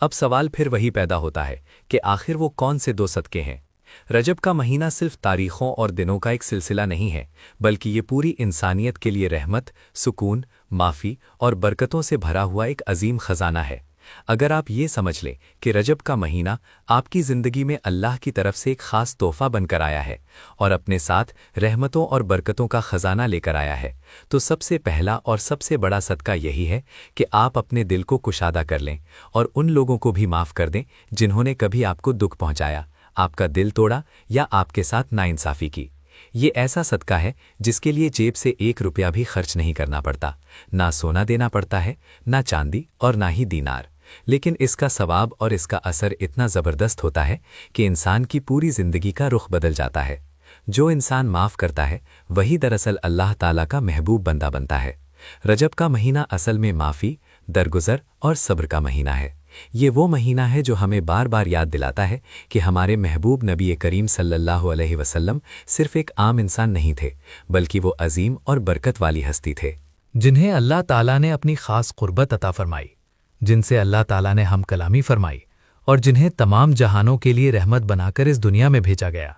اب سوال پھر وہی پیدا ہوتا ہے کہ آخر وہ کون سے دو صدقے ہیں؟ رجب کا مہینہ صرف تاریخوں اور دنوں کا ایک سلسلہ نہیں ہے، بلکہ یہ پوری انسانیت کے لیے رحمت، سکون، معافی اور برکتوں سے بھرا ہوا ایک عظیم خزانہ ہے۔ اگر آپ یہ سمجھ لیں کہ رجب کا مہینہ آپ کی زندگی میں اللہ کی طرف سے ایک خاص تحفہ بن کر آیا ہے اور اپنے ساتھ رحمتوں اور برکتوں کا خزانہ لے کر آیا ہے، تو سب سے پہلا اور سب سے بڑا صدقہ یہی ہے کہ آپ اپنے دل کو کشادہ کر لیں اور ان لوگوں کو بھی معاف کر دیں جنہوں نے کبھی آپ کو دکھ پہنچایا، آپ کا دل توڑا یا آپ کے ساتھ ناانصافی کی۔ یہ ایسا صدقہ ہے جس کے لیے جیب سے 1 روپیہ بھی خرچ نہیں کرنا پڑتا، نہ سونا دینا پڑتا ہے، نہ چاندی اور نہ ہی دینار، لیکن اس کا ثواب اور اس کا اثر اتنا زبردست ہوتا ہے کہ انسان کی پوری زندگی کا رخ بدل جاتا ہے۔ جو انسان معاف کرتا ہے وہی دراصل اللہ تعالیٰ کا محبوب بندہ بنتا ہے۔ رجب کا مہینہ اصل میں معافی، درگزر اور صبر کا مہینہ ہے۔ یہ وہ مہینہ ہے جو ہمیں بار بار یاد دلاتا ہے کہ ہمارے محبوب نبی کریم صلی اللہ علیہ وسلم صرف ایک عام انسان نہیں تھے، بلکہ وہ عظیم اور برکت والی ہستی تھے، جنہیں اللہ تعالیٰ نے اپنی خاص قربت عطا فرمائی، جن سے اللہ تعالیٰ نے ہم کلامی فرمائی اور جنہیں تمام جہانوں کے لیے رحمت بنا کر اس دنیا میں بھیجا گیا۔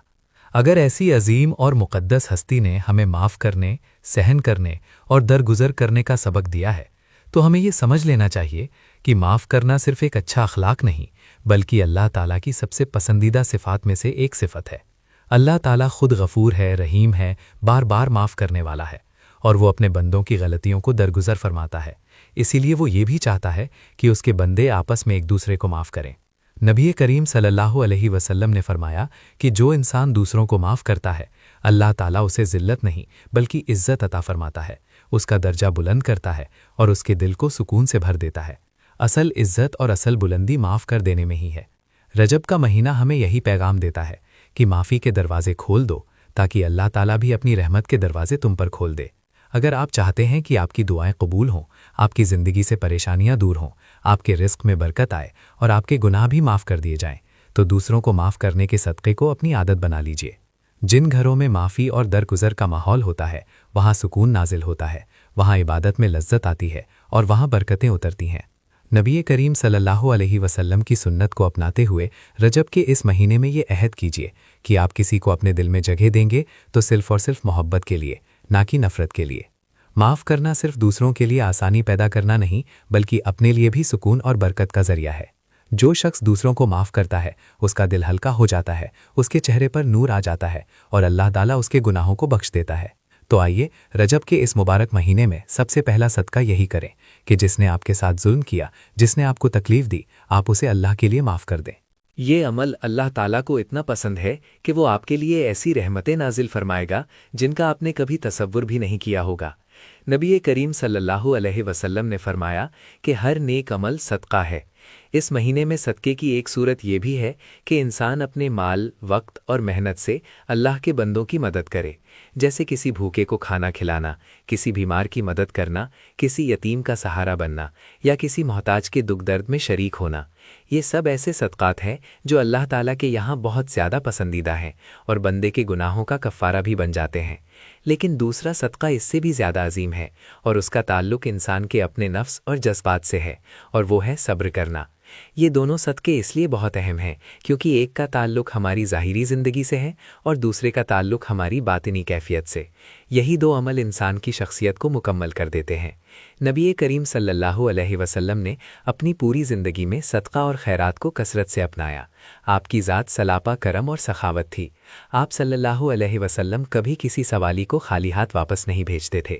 اگر ایسی عظیم اور مقدس ہستی نے ہمیں معاف کرنے، سہن کرنے اور درگزر کرنے کا سبق دیا ہے، تو ہمیں یہ سمجھ لینا چاہیے کہ معاف کرنا صرف ایک اچھا اخلاق نہیں، بلکہ اللہ تعالیٰ کی سب سے پسندیدہ صفات میں سے ایک صفت ہے۔ اللہ تعالیٰ خود غفور ہے، رحیم ہے، بار بار معاف کرنے والا ہے، اور وہ اپنے بندوں کی غلطیوں کو درگزر فرماتا ہے۔ اسی لیے وہ یہ بھی چاہتا ہے کہ اس کے بندے آپس میں ایک دوسرے کو معاف کریں۔ نبی کریم صلی اللہ علیہ وسلم نے فرمایا کہ جو انسان دوسروں کو معاف کرتا ہے، اللہ تعالیٰ اسے ذلت نہیں بلکہ عزت عطا فرماتا ہے، اس کا درجہ بلند کرتا ہے اور اس کے دل کو سکون سے بھر دیتا ہے۔ اصل عزت اور اصل بلندی معاف کر دینے میں ہی ہے۔ رجب کا مہینہ ہمیں یہی پیغام دیتا ہے کہ معافی کے دروازے کھول دو تاکہ اللہ تعالیٰ بھی اپنی رحمت کے دروازے تم پر کھول دے۔ اگر آپ چاہتے ہیں کہ آپ کی دعائیں قبول ہوں، آپ کی زندگی سے پریشانیاں دور ہوں، آپ کے رزق میں برکت آئے اور آپ کے گناہ بھی معاف کر دیے جائیں، تو دوسروں کو معاف کرنے کے صدقے کو اپنی عادت بنا لیجئے۔ جن گھروں میں معافی اور درگزر کا ماحول ہوتا ہے، وہاں سکون نازل ہوتا ہے، وہاں عبادت میں لذت آتی ہے اور وہاں برکتیں اترتی ہیں۔ نبی کریم صلی اللہ علیہ وسلم کی سنت کو اپناتے ہوئے رجب کے اس مہینے میں یہ عہد کیجئے کہ آپ کسی کو اپنے دل میں جگہ دیں گے تو صرف اور صرف محبت کے لیے، نہ کہ نفرت کے لیے۔ معاف کرنا صرف دوسروں کے لیے آسانی پیدا کرنا نہیں، بلکہ اپنے لیے بھی سکون اور برکت کا ذریعہ ہے۔ جو شخص دوسروں کو معاف کرتا ہے، اس کا دل ہلکا ہو جاتا ہے، اس کے چہرے پر نور آ جاتا ہے اور اللہ تعالیٰ اس کے گناہوں کو بخش دیتا ہے۔ تو آئیے رجب کے اس مبارک مہینے میں سب سے پہلا صدقہ یہی کریں کہ جس نے آپ کے ساتھ ظلم کیا، جس نے آپ کو تکلیف دی، آپ اسے اللہ کے لیے معاف کر دیں۔ یہ عمل اللہ تعالیٰ کو اتنا پسند ہے کہ وہ آپ کے لیے ایسی رحمتیں نازل فرمائے گا جن کا آپ نے کبھی تصور بھی نہیں کیا ہوگا۔ نبی کریم صلی اللہ علیہ وسلم نے فرمایا کہ ہر نیک عمل صدقہ ہے۔ اس مہینے میں صدقے کی ایک صورت یہ بھی ہے کہ انسان اپنے مال، وقت اور محنت سے اللہ کے بندوں کی مدد کرے، جیسے کسی بھوکے کو کھانا کھلانا، کسی بیمار کی مدد کرنا، کسی یتیم کا سہارا بننا یا کسی محتاج کے دکھ درد میں شریک ہونا۔ یہ سب ایسے صدقات ہیں جو اللہ تعالیٰ کے یہاں بہت زیادہ پسندیدہ ہیں اور بندے کے گناہوں کا کفارہ بھی بن جاتے ہیں۔ لیکن دوسرا صدقہ اس سے بھی زیادہ عظیم ہے اور اس کا تعلق انسان کے اپنے نفس اور جذبات سے ہے، اور وہ ہے صبر کرنا۔ یہ دونوں صدقے اس لیے بہت اہم ہیں کیونکہ ایک کا تعلق ہماری ظاہری زندگی سے ہے اور دوسرے کا تعلق ہماری باطنی کیفیت سے۔ یہی دو عمل انسان کی شخصیت کو مکمل کر دیتے ہیں۔ نبی کریم صلی اللہ علیہ وسلم نے اپنی پوری زندگی میں صدقہ اور خیرات کو کثرت سے اپنایا۔ آپ کی ذات سلاپا کرم اور سخاوت تھی۔ آپ صلی اللہ علیہ وسلم کبھی کسی سوالی کو خالی ہاتھ واپس نہیں بھیجتے تھے۔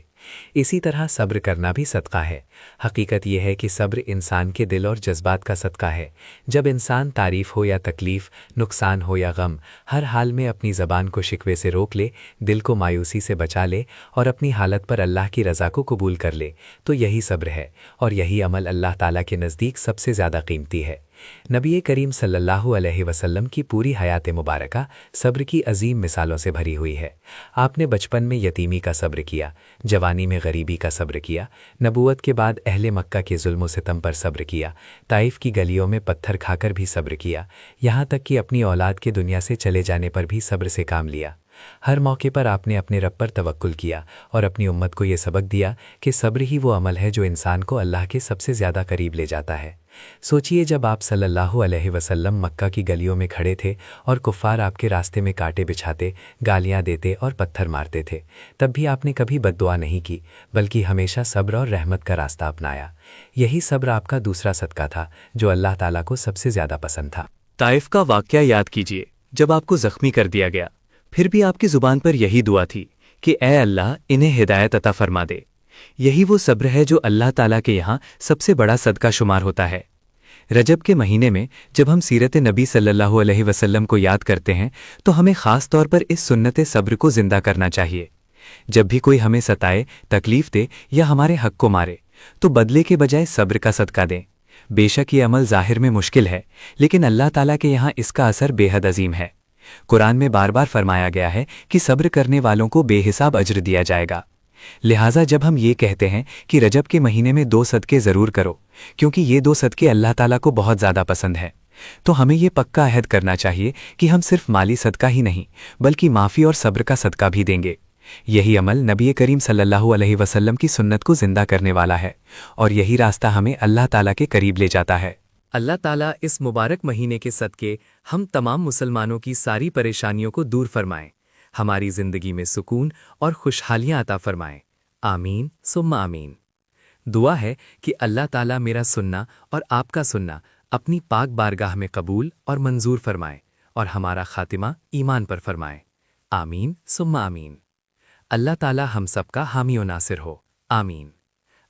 اسی طرح صبر کرنا بھی صدقہ ہے۔ حقیقت یہ ہے کہ صبر انسان کے دل اور جذبات کا صدقہ ہے۔ جب انسان تعریف ہو یا تکلیف، نقصان ہو یا غم، ہر حال میں اپنی زبان کو شکوے سے روک لے، دل کو مایوسی سے بچا لے اور اپنی حالت پر اللہ کی رضا کو قبول کر لے، تو یہی صبر ہے، اور یہی عمل اللہ تعالیٰ کے نزدیک سب سے زیادہ قیمتی ہے۔ نبی کریم صلی اللہ علیہ وسلم کی پوری حیات مبارکہ صبر کی عظیم مثالوں سے بھری ہوئی ہے۔ آپ نے بچپن میں یتیمی کا صبر کیا، جوانی میں غریبی کا صبر کیا، نبوت کے بعد اہل مکہ کے ظلم و ستم پر صبر کیا، طائف کی گلیوں میں پتھر کھا کر بھی صبر کیا، یہاں تک کہ اپنی اولاد کے دنیا سے چلے جانے پر بھی صبر سے کام لیا۔ ہر موقع پر آپ نے اپنے رب پر توکل کیا اور اپنی امت کو یہ سبق دیا کہ صبر ہی وہ عمل ہے جو انسان کو اللہ کے سب سے زیادہ قریب لے جاتا ہے۔ سوچئے جب آپ صلی اللہ علیہ وسلم مکہ کی گلیوں میں کھڑے تھے اور کفار آپ کے راستے میں کانٹے بچھاتے، گالیاں دیتے اور پتھر مارتے تھے، تب بھی آپ نے کبھی بد دعا نہیں کی بلکہ ہمیشہ صبر اور رحمت کا راستہ اپنایا۔ یہی صبر آپ کا دوسرا صدقہ تھا جو اللہ تعالیٰ کو سب سے زیادہ پسند تھا۔ طائف کا واقعہ یاد کیجیے، جب آپ کو زخمی کر دیا گیا، پھر بھی آپ کی زبان پر یہی دعا تھی کہ اے اللہ انہیں ہدایت عطا فرما دے۔ یہی وہ صبر ہے جو اللہ تعالیٰ کے یہاں سب سے بڑا صدقہ شمار ہوتا ہے۔ رجب کے مہینے میں جب ہم سیرت نبی صلی اللہ علیہ وسلم کو یاد کرتے ہیں تو ہمیں خاص طور پر اس سنت صبر کو زندہ کرنا چاہیے۔ جب بھی کوئی ہمیں ستائے، تکلیف دے یا ہمارے حق کو مارے تو بدلے کے بجائے صبر کا صدقہ دیں۔ بے شک یہ عمل ظاہر میں مشکل ہے، لیکن اللہ تعالیٰ کے یہاں اس کا اثر بے حد عظیم ہے۔ قرآن میں بار بار فرمایا گیا ہے کہ صبر کرنے والوں کو بے حساب اجر دیا جائے گا۔ لہٰذا جب ہم یہ کہتے ہیں کہ رجب کے مہینے میں 2 صدقے ضرور کرو کیونکہ یہ 2 صدقے اللہ تعالیٰ کو بہت زیادہ پسند ہیں، تو ہمیں یہ پکا عہد کرنا چاہیے کہ ہم صرف مالی صدقہ ہی نہیں بلکہ معافی اور صبر کا صدقہ بھی دیں گے۔ یہی عمل نبی کریم صلی اللہ علیہ وسلم کی سنت کو زندہ کرنے والا ہے اور یہی راستہ ہمیں اللہ تعالیٰ کے قریب لے جاتا ہے۔ اللہ تعالیٰ اس مبارک مہینے کے صدقے ہم تمام مسلمانوں کی ساری پریشانیوں کو دور فرمائیں، ہماری زندگی میں سکون اور خوشحالیاں عطا فرمائیں۔ آمین ثم آمین۔ دعا ہے کہ اللہ تعالیٰ میرا سننا اور آپ کا سننا اپنی پاک بارگاہ میں قبول اور منظور فرمائے اور ہمارا خاتمہ ایمان پر فرمائے۔ آمین ثم آمین۔ اللہ تعالیٰ ہم سب کا حامی و ناصر ہو۔ آمین۔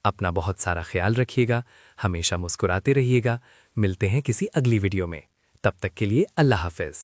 اپنا بہت سارا خیال رکھیے گا، ہمیشہ مسکراتے رہیے گا۔ ملتے ہیں کسی اگلی ویڈیو میں، تب تک کے لیے اللہ حافظ۔